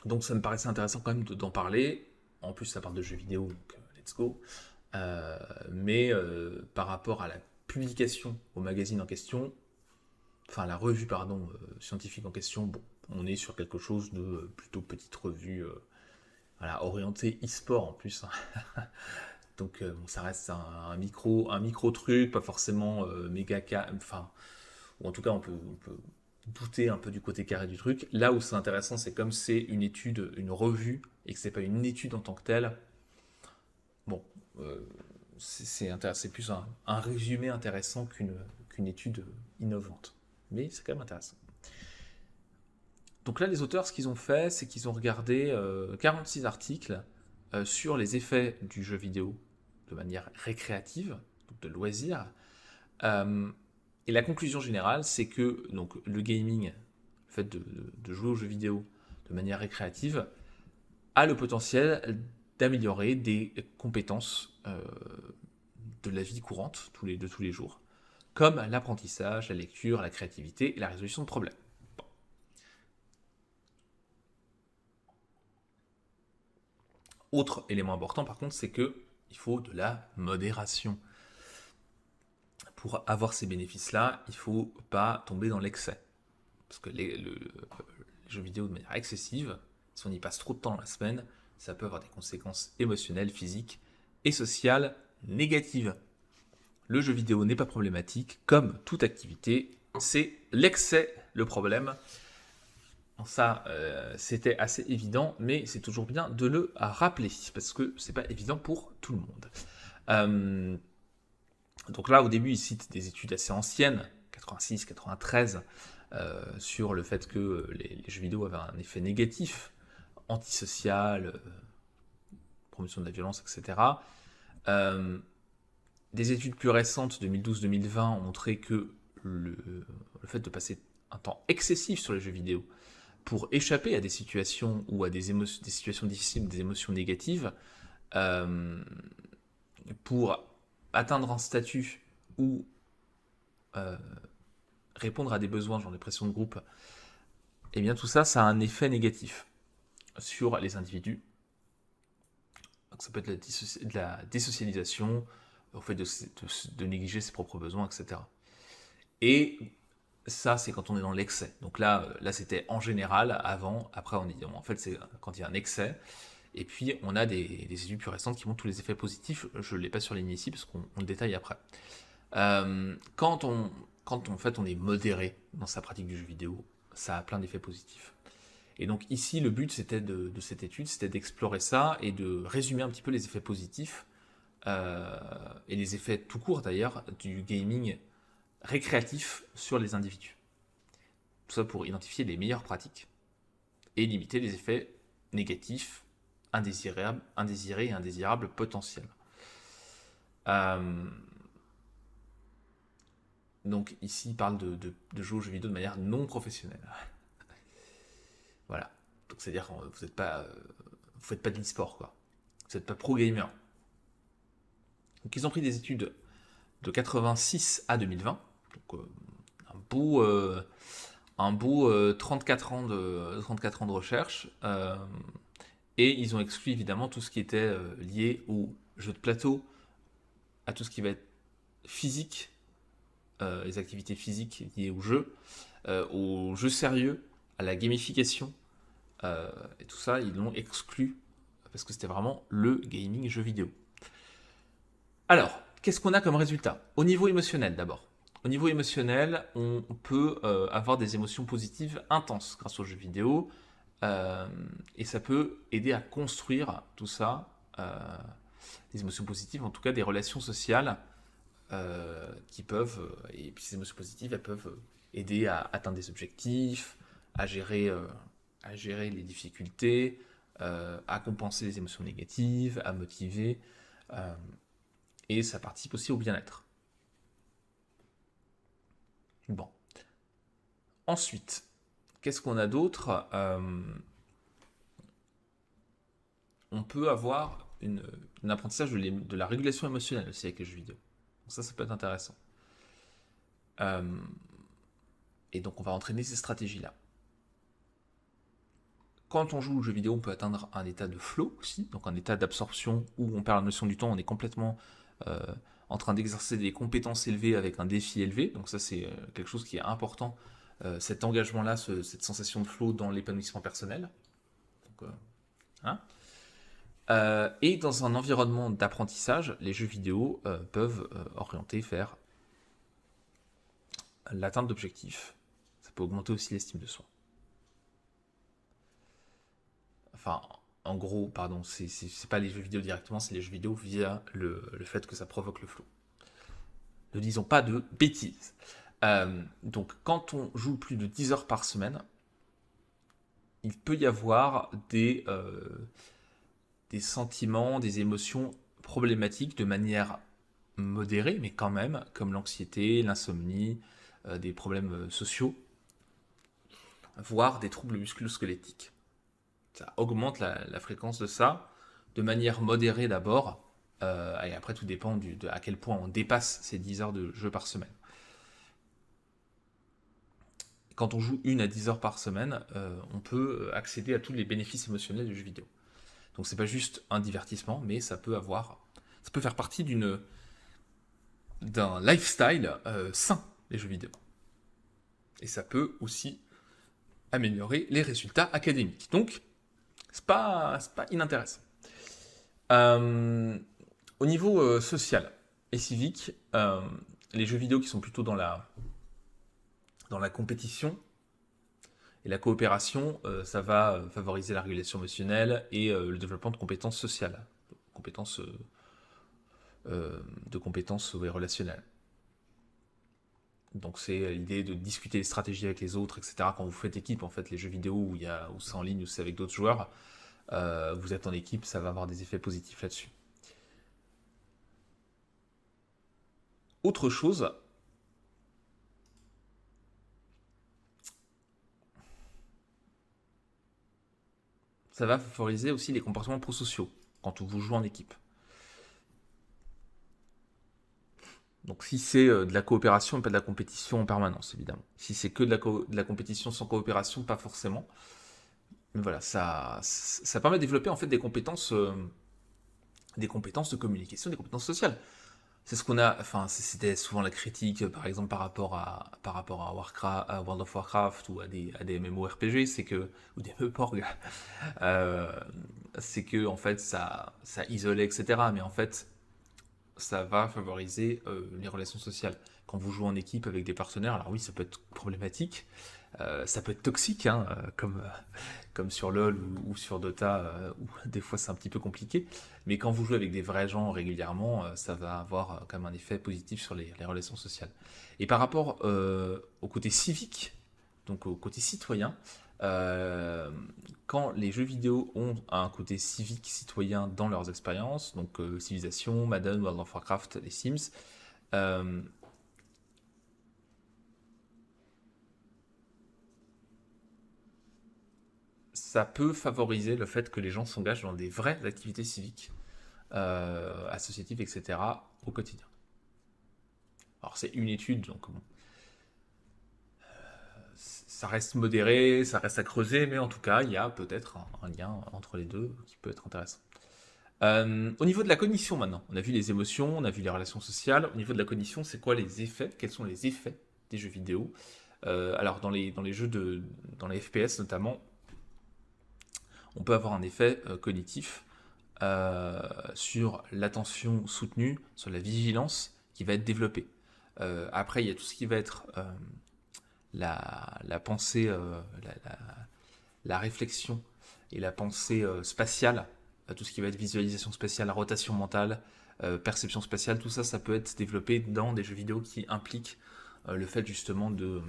donc ça me paraissait intéressant quand même d'en parler. En plus, ça parle de jeux vidéo, donc let's go. Mais par rapport à la publication au magazine en question, enfin la revue pardon scientifique en question, bon, on est sur quelque chose de plutôt petite revue, voilà, orientée e-sport en plus. Hein. Donc bon, ça reste un micro truc, pas forcément méga enfin, ou en tout cas on peut douter un peu du côté carré du truc. Là où c'est intéressant, c'est comme c'est une étude, une revue, et que c'est pas une étude en tant que telle. Bon, euh, c'est plus un résumé intéressant qu'une étude innovante. Mais c'est quand même intéressant. Donc là, les auteurs, ce qu'ils ont fait, c'est qu'ils ont regardé 46 articles sur les effets du jeu vidéo de manière récréative, donc de loisir. Euh, et la conclusion générale, c'est que donc, le gaming, le fait de jouer aux jeux vidéo de manière récréative, a le potentiel d'améliorer des compétences de la vie courante, de tous les jours, comme l'apprentissage, la lecture, la créativité et la résolution de problèmes. Bon. Autre élément important par contre, c'est qu'il faut de la modération. Pour avoir ces bénéfices-là, il ne faut pas tomber dans l'excès. Parce que les jeux vidéo de manière excessive, si on y passe trop de temps dans la semaine, ça peut avoir des conséquences émotionnelles, physiques et sociales négatives. Le jeu vidéo n'est pas problématique, comme toute activité, c'est l'excès le problème. Ça, c'était assez évident, mais c'est toujours bien de le rappeler, parce que c'est pas évident pour tout le monde. Donc là, au début, il cite des études assez anciennes, 86, 93, sur le fait que les jeux vidéo avaient un effet négatif, antisocial, promotion de la violence, etc. Des études plus récentes, 2012-2020, ont montré que le fait de passer un temps excessif sur les jeux vidéo pour échapper à des situations ou à des situations difficiles, des émotions négatives, pour atteindre un statut ou répondre à des besoins, genre des pressions de groupe, et bien tout ça, ça a un effet négatif sur les individus. Donc ça peut être de la désocialisation, au fait de négliger ses propres besoins, etc. Et ça, c'est quand on est dans l'excès. Donc là c'était en général, avant, après on dit, en fait, c'est quand il y a un excès. Et puis, on a des études plus récentes qui montrent tous les effets positifs. Je ne l'ai pas surligné ici, parce qu'on le détaille après. Quand en fait, on est modéré dans sa pratique du jeu vidéo, ça a plein d'effets positifs. Et donc ici, le but de cette étude, c'était d'explorer ça et de résumer un petit peu les effets positifs et les effets tout court d'ailleurs du gaming récréatif sur les individus. Tout ça pour identifier les meilleures pratiques et limiter les effets négatifs, indésirés et indésirables potentiels. Donc ici, il parle de jouer aux jeux vidéo de manière non professionnelle. Voilà. Donc c'est-à-dire que vous faites pas de l'e-sport, quoi. Vous n'êtes pas pro-gamer. Donc ils ont pris des études de 86 à 2020. Donc un beau 34 ans de recherche. Et ils ont exclu évidemment tout ce qui était lié aux jeux de plateau, à tout ce qui va être physique, les activités physiques liées aux jeux sérieux, à la gamification, et tout ça, ils l'ont exclu, parce que c'était vraiment le gaming jeu vidéo. Alors, qu'est-ce qu'on a comme résultat? Au niveau émotionnel d'abord. Au niveau émotionnel, on peut avoir des émotions positives intenses grâce aux jeux vidéo, et ça peut aider à construire tout ça, des émotions positives, en tout cas des relations sociales qui peuvent, et puis ces émotions positives, elles peuvent aider à atteindre des objectifs, à gérer les difficultés, à compenser les émotions négatives, à motiver, et ça participe aussi au bien-être. Bon. Ensuite, qu'est-ce qu'on a d'autre? On peut avoir un apprentissage de la régulation émotionnelle aussi avec les jeux vidéo. Donc ça peut être intéressant. Et donc on va entraîner ces stratégies-là. Quand on joue aux jeux vidéo, on peut atteindre un état de flow aussi, donc un état d'absorption où on perd la notion du temps, on est complètement en train d'exercer des compétences élevées avec un défi élevé. Donc ça, c'est quelque chose qui est important, cet engagement-là, cette sensation de flow dans l'épanouissement personnel. Donc, et dans un environnement d'apprentissage, les jeux vidéo peuvent orienter vers l'atteinte d'objectifs. Ça peut augmenter aussi l'estime de soi. Enfin, en gros, pardon, c'est pas les jeux vidéo directement, c'est les jeux vidéo via le fait que ça provoque le flow. Ne disons pas de bêtises. Donc, quand on joue plus de 10 heures par semaine, il peut y avoir des sentiments, des émotions problématiques de manière modérée, mais quand même, comme l'anxiété, l'insomnie, des problèmes sociaux, voire des troubles musculo-squelettiques. Ça augmente la fréquence de ça, de manière modérée d'abord, et après tout dépend à quel point on dépasse ces 10 heures de jeu par semaine. quand on joue 1 à 10 heures par semaine, on peut accéder à tous les bénéfices émotionnels du jeu vidéo. Donc c'est pas juste un divertissement, mais ça peut faire partie d'un lifestyle sain, les jeux vidéo. Et ça peut aussi améliorer les résultats académiques. Donc, c'est pas inintéressant. Au niveau social et civique, les jeux vidéo qui sont plutôt dans la compétition et la coopération, ça va favoriser la régulation émotionnelle et le développement de compétences sociales, de compétences relationnelles. Donc c'est l'idée de discuter des stratégies avec les autres, etc. Quand vous faites équipe, en fait, les jeux vidéo où c'est en ligne ou c'est avec d'autres joueurs, vous êtes en équipe, ça va avoir des effets positifs là-dessus. Autre chose, ça va favoriser aussi les comportements prosociaux quand vous jouez en équipe. Donc si c'est de la coopération et pas de la compétition en permanence, évidemment. Si c'est que de la compétition sans coopération, pas forcément. Mais voilà, ça permet de développer en fait des compétences de communication, des compétences sociales. C'est ce qu'on a, enfin c'était souvent la critique par exemple par rapport à Warcraft, à World of Warcraft ou à des MMORPG, c'est que ou des MMORG, c'est que en fait ça isolait, etc. Mais en fait ça va favoriser les relations sociales. Quand vous jouez en équipe avec des partenaires, alors oui, ça peut être problématique, ça peut être toxique, hein, comme sur LoL ou sur Dota, où des fois c'est un petit peu compliqué. Mais quand vous jouez avec des vrais gens régulièrement, ça va avoir quand même un effet positif sur les relations sociales. Et par rapport au côté civique, donc au côté citoyen, quand les jeux vidéo ont un côté civique, citoyen dans leurs expériences, donc Civilization, Madden, World of Warcraft, les Sims, ça peut favoriser le fait que les gens s'engagent dans des vraies activités civiques, associatives, etc. au quotidien. Alors c'est une étude, donc bon, ça reste modéré, ça reste à creuser, mais en tout cas, il y a peut-être un lien entre les deux qui peut être intéressant. Au niveau de la cognition maintenant, on a vu les émotions, on a vu les relations sociales. Au niveau de la cognition, c'est quoi les effets? Quels sont les effets des jeux vidéo? Alors dans les jeux dans les FPS notamment, on peut avoir un effet cognitif sur l'attention soutenue, sur la vigilance qui va être développée. Après, il y a tout ce qui va être la pensée, la réflexion et la pensée spatiale, tout ce qui va être visualisation spatiale, rotation mentale, perception spatiale, tout ça, ça peut être développé dans des jeux vidéo qui impliquent le fait justement de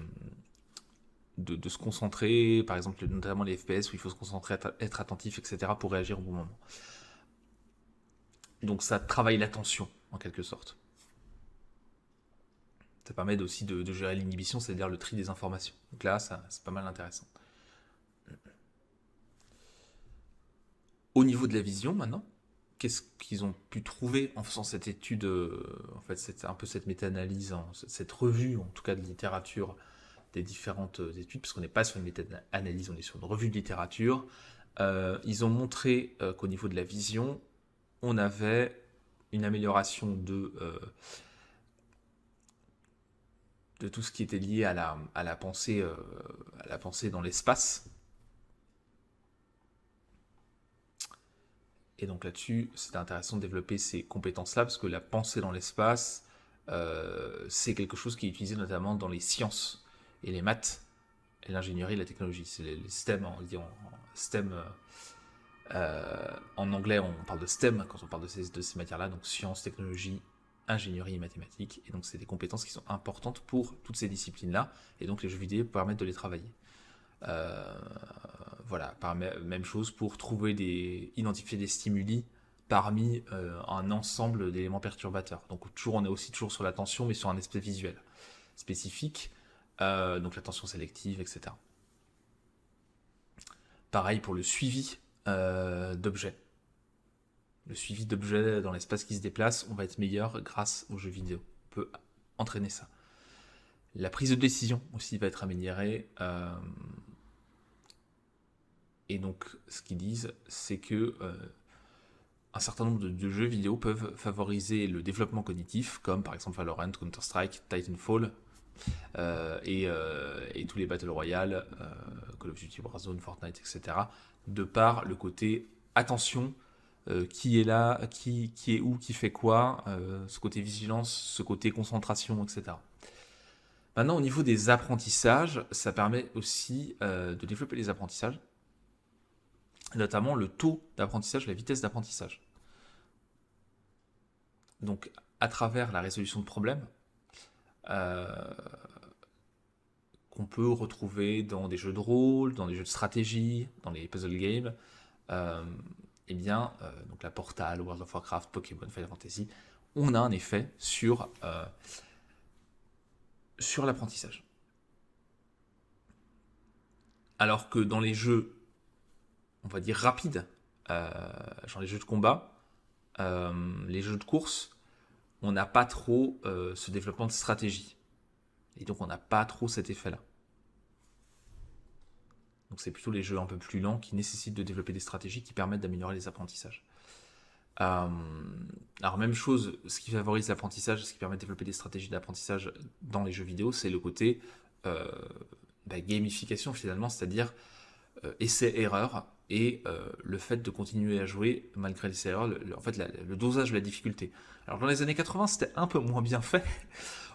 se concentrer, par exemple notamment les FPS où il faut se concentrer, être attentif, etc. pour réagir au bon moment. Donc ça travaille l'attention en quelque sorte. Ça permet aussi de gérer l'inhibition, c'est-à-dire le tri des informations. Donc là, c'est pas mal intéressant. Au niveau de la vision maintenant, qu'est-ce qu'ils ont pu trouver en faisant cette étude, en fait, c'est un peu cette méta-analyse, hein, cette revue, en tout cas de littérature des différentes études, parce qu'on n'est pas sur une méta-analyse, on est sur une revue de littérature. Ils ont montré qu'au niveau de la vision, on avait une amélioration de tout ce qui était lié à la pensée dans l'espace. Et donc là-dessus, c'était intéressant de développer ces compétences-là, parce que la pensée dans l'espace, c'est quelque chose qui est utilisé notamment dans les sciences et les maths, et l'ingénierie et la technologie. C'est les STEM, on dit en STEM, en anglais on parle de STEM quand on parle de ces matières-là, donc sciences, technologie, ingénierie et mathématiques. Et donc c'est des compétences qui sont importantes pour toutes ces disciplines-là, et donc les jeux vidéo permettent de les travailler. Voilà, même chose pour identifier des stimuli parmi un ensemble d'éléments perturbateurs. Donc on est aussi toujours sur l'attention, mais sur un aspect visuel spécifique, donc l'attention sélective, etc. Pareil pour le suivi d'objets. Le suivi d'objets dans l'espace qui se déplace, on va être meilleur grâce aux jeux vidéo. On peut entraîner ça. La prise de décision aussi va être améliorée. Et donc, ce qu'ils disent, c'est que un certain nombre de jeux vidéo peuvent favoriser le développement cognitif, comme par exemple Valorant, Counter-Strike, Titanfall, et tous les Battle Royale, Call of Duty, Warzone, Fortnite, etc., de par le côté attention, qui est là, qui est où, qui fait quoi, ce côté vigilance, ce côté concentration, etc. Maintenant, au niveau des apprentissages, ça permet aussi de développer les apprentissages, notamment le taux d'apprentissage, la vitesse d'apprentissage. Donc, à travers la résolution de problèmes, qu'on peut retrouver dans des jeux de rôle, dans des jeux de stratégie, dans les puzzle games, donc la Portal, World of Warcraft, Pokémon, Final Fantasy, on a un effet sur l'apprentissage. Alors que dans les jeux, on va dire rapides, genre les jeux de combat, les jeux de course, on n'a pas trop ce développement de stratégie. Et donc on n'a pas trop cet effet-là. Donc c'est plutôt les jeux un peu plus lents qui nécessitent de développer des stratégies qui permettent d'améliorer les apprentissages. Alors même chose, ce qui favorise l'apprentissage, ce qui permet de développer des stratégies d'apprentissage dans les jeux vidéo, c'est le côté gamification finalement, c'est-à-dire essai-erreur et le fait de continuer à jouer malgré les essais-erreurs, le dosage de la difficulté. Alors dans les années 80, c'était un peu moins bien fait.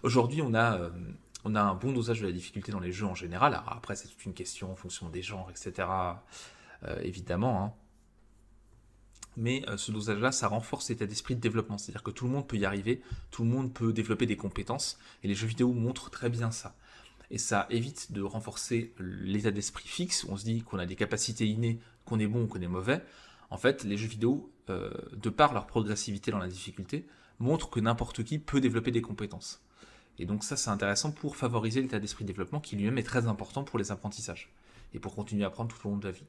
Aujourd'hui, on a un bon dosage de la difficulté dans les jeux en général. Alors après, c'est toute une question en fonction des genres, etc. Évidemment. Hein. Mais ce dosage-là, ça renforce l'état d'esprit de développement. C'est-à-dire que tout le monde peut y arriver, tout le monde peut développer des compétences. Et les jeux vidéo montrent très bien ça. Et ça évite de renforcer l'état d'esprit fixe, où on se dit qu'on a des capacités innées, qu'on est bon ou qu'on est mauvais. En fait, les jeux vidéo, de par leur progressivité dans la difficulté, montrent que n'importe qui peut développer des compétences. Et donc ça, c'est intéressant pour favoriser l'état d'esprit de développement qui lui-même est très important pour les apprentissages et pour continuer à apprendre tout au long de la vie.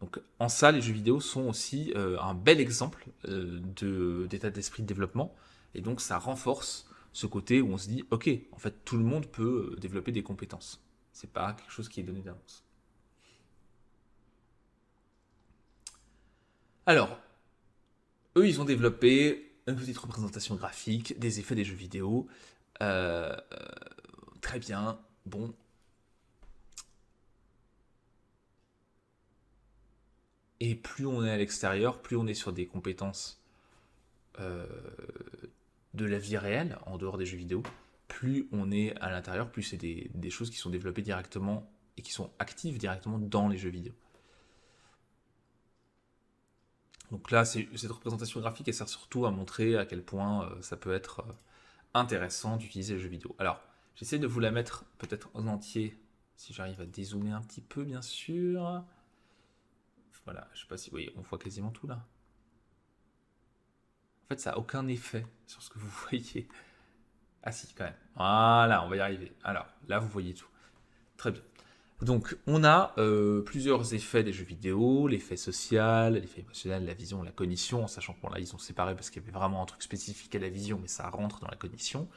Donc en ça, les jeux vidéo sont aussi un bel exemple d'état d'esprit de développement. Et donc ça renforce ce côté où on se dit, ok, en fait tout le monde peut développer des compétences. C'est pas quelque chose qui est donné d'avance. Alors, eux, ils ont développé une petite représentation graphique, des effets des jeux vidéo. Très bien. Bon. Et plus on est à l'extérieur, plus on est sur des compétences de la vie réelle, en dehors des jeux vidéo, plus on est à l'intérieur, plus c'est des choses qui sont développées directement et qui sont actives directement dans les jeux vidéo. Donc là, cette représentation graphique, elle sert surtout à montrer à quel point ça peut être intéressant d'utiliser les jeux vidéo. Alors, j'essaie de vous la mettre peut-être en entier, si j'arrive à dézoomer un petit peu, bien sûr. Voilà, je sais pas si vous voyez, on voit quasiment tout là. En fait, ça n'a aucun effet sur ce que vous voyez. Ah si, quand même. Voilà, on va y arriver. Alors, là, vous voyez tout. Très bien. Donc, on a plusieurs effets des jeux vidéo, l'effet social, l'effet émotionnel, la vision, la cognition, en sachant que là, ils ont séparé parce qu'il y avait vraiment un truc spécifique à la vision, mais ça rentre dans la cognition.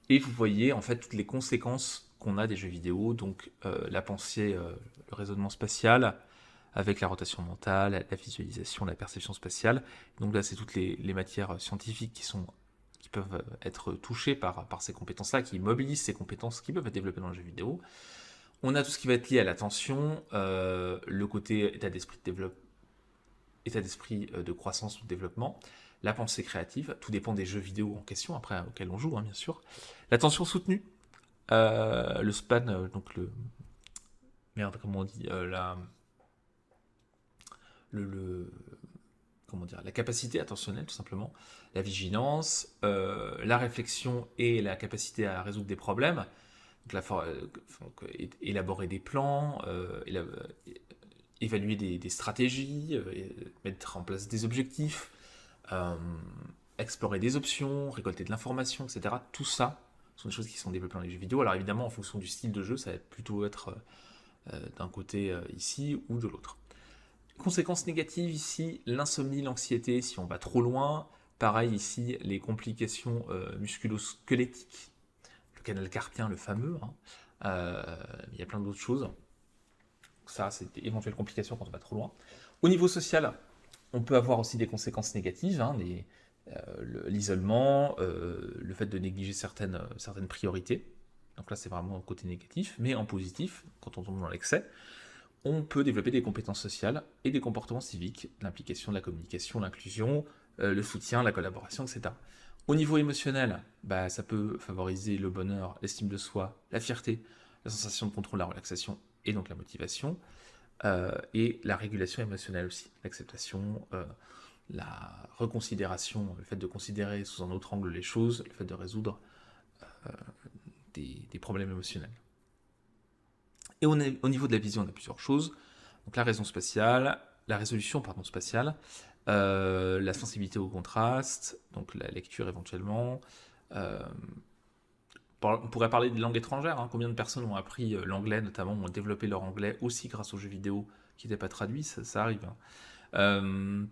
Et vous voyez, en fait, toutes les conséquences qu'on a des jeux vidéo, donc la pensée, le raisonnement spatial, avec la rotation mentale, la visualisation, la perception spatiale. Donc là, c'est toutes les matières scientifiques qui peuvent être touchées par ces compétences-là, qui mobilisent ces compétences qui peuvent être développées dans le jeu vidéo. On a tout ce qui va être lié à l'attention, le côté état d'esprit de croissance ou de développement, la pensée créative, tout dépend des jeux vidéo en question, après auxquels on joue, hein, bien sûr. L'attention soutenue, le span, donc le... Merde, comment on dit comment dire, la capacité attentionnelle, tout simplement, la vigilance, la réflexion et la capacité à résoudre des problèmes, donc élaborer des plans, évaluer des stratégies, mettre en place des objectifs, explorer des options, récolter de l'information, etc. Tout ça sont des choses qui sont développées dans les jeux vidéo. Alors évidemment, en fonction du style de jeu, ça va plutôt être d'un côté ici ou de l'autre. Conséquences négatives ici, l'insomnie, l'anxiété si on va trop loin. Pareil ici, les complications musculo-squelettiques, le canal carpien, le fameux, hein. Il y a plein d'autres choses. Ça, c'est d'éventuelles complications quand on va trop loin. Au niveau social, on peut avoir aussi des conséquences négatives, hein, l'isolement, le fait de négliger certaines priorités. Donc là, c'est vraiment un côté négatif, mais en positif, quand on tombe dans l'excès, on peut développer des compétences sociales et des comportements civiques, l'implication, la communication, l'inclusion, le soutien, la collaboration, etc. Au niveau émotionnel, ça peut favoriser le bonheur, l'estime de soi, la fierté, la sensation de contrôle, la relaxation et donc la motivation, et la régulation émotionnelle aussi, l'acceptation, la reconsidération, le fait de considérer sous un autre angle les choses, le fait de résoudre des problèmes émotionnels. Et au niveau de la vision, on a plusieurs choses. Donc la résolution spatiale, la sensibilité au contraste, donc la lecture éventuellement. On pourrait parler des langues étrangères, hein. Combien de personnes ont appris l'anglais, notamment, ont développé leur anglais aussi grâce aux jeux vidéo qui n'étaient pas traduits, ça arrive, hein.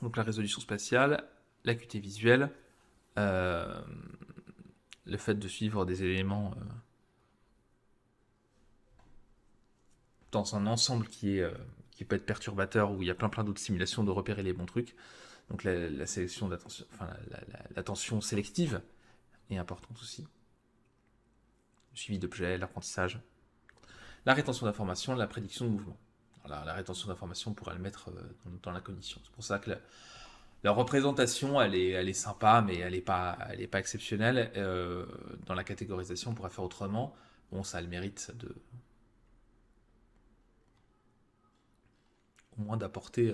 Donc la résolution spatiale, l'acuité visuelle, le fait de suivre des éléments dans un ensemble qui peut être perturbateur, où il y a plein d'autres simulations de repérer les bons trucs. Donc la sélection d'attention, l'attention sélective est importante aussi. Le suivi d'objets, l'apprentissage. La rétention d'informations, la prédiction de mouvement. Alors, la rétention d'informations, on pourrait le mettre dans la cognition. C'est pour ça que la représentation, elle est sympa, mais elle n'est pas exceptionnelle. Dans la catégorisation, on pourrait faire autrement. Bon, ça a le mérite au moins d'apporter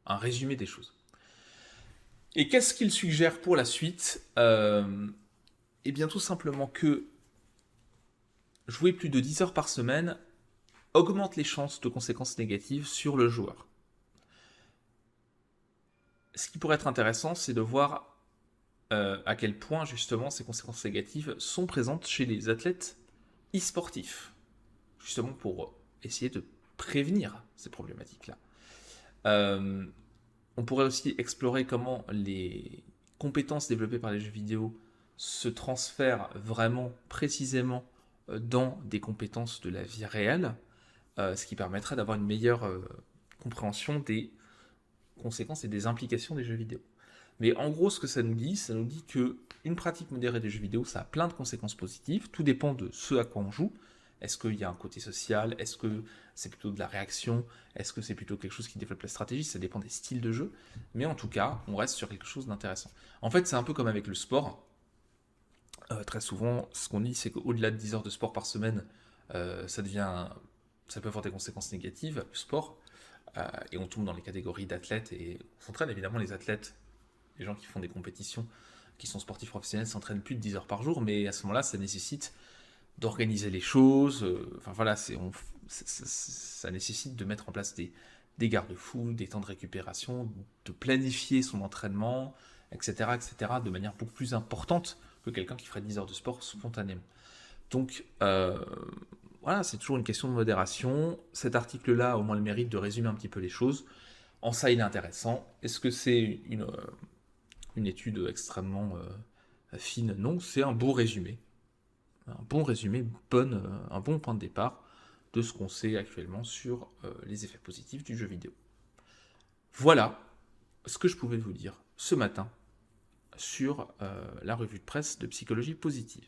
un résumé des choses. Et qu'est-ce qu'il suggère pour la suite ? Eh bien, tout simplement que jouer plus de 10 heures par semaine augmente les chances de conséquences négatives sur le joueur. Ce qui pourrait être intéressant, c'est de voir à quel point, justement, ces conséquences négatives sont présentes chez les athlètes e-sportifs, justement pour essayer de prévenir ces problématiques-là. On pourrait aussi explorer comment les compétences développées par les jeux vidéo se transfèrent vraiment précisément dans des compétences de la vie réelle, ce qui permettrait d'avoir une meilleure compréhension des conséquences et des implications des jeux vidéo. Mais en gros, ce que ça nous dit qu'une pratique modérée des jeux vidéo, ça a plein de conséquences positives, tout dépend de ce à quoi on joue. Est-ce qu'il y a un côté social? Est-ce que c'est plutôt de la réaction? Est-ce que c'est plutôt quelque chose qui développe la stratégie? Ça dépend des styles de jeu. Mais en tout cas, on reste sur quelque chose d'intéressant. En fait, c'est un peu comme avec le sport. Très souvent, ce qu'on dit, c'est qu'au-delà de 10 heures de sport par semaine, ça peut avoir des conséquences négatives, le sport. Et on tombe dans les catégories d'athlètes. Et on s'entraîne évidemment les athlètes, les gens qui font des compétitions, qui sont sportifs professionnels, s'entraînent plus de 10 heures par jour. Mais à ce moment-là, ça nécessite d'organiser les choses, ça nécessite de mettre en place des garde-fous, des temps de récupération, de planifier son entraînement, etc., de manière beaucoup plus importante que quelqu'un qui ferait 10 heures de sport spontanément. Donc, c'est toujours une question de modération. Cet article-là a au moins le mérite de résumer un petit peu les choses. En ça, il est intéressant. Est-ce que c'est une étude extrêmement fine? Non, c'est un beau résumé. Un bon résumé, un bon point de départ de ce qu'on sait actuellement sur les effets positifs du jeu vidéo. Voilà ce que je pouvais vous dire ce matin sur la revue de presse de Psychologie Positive.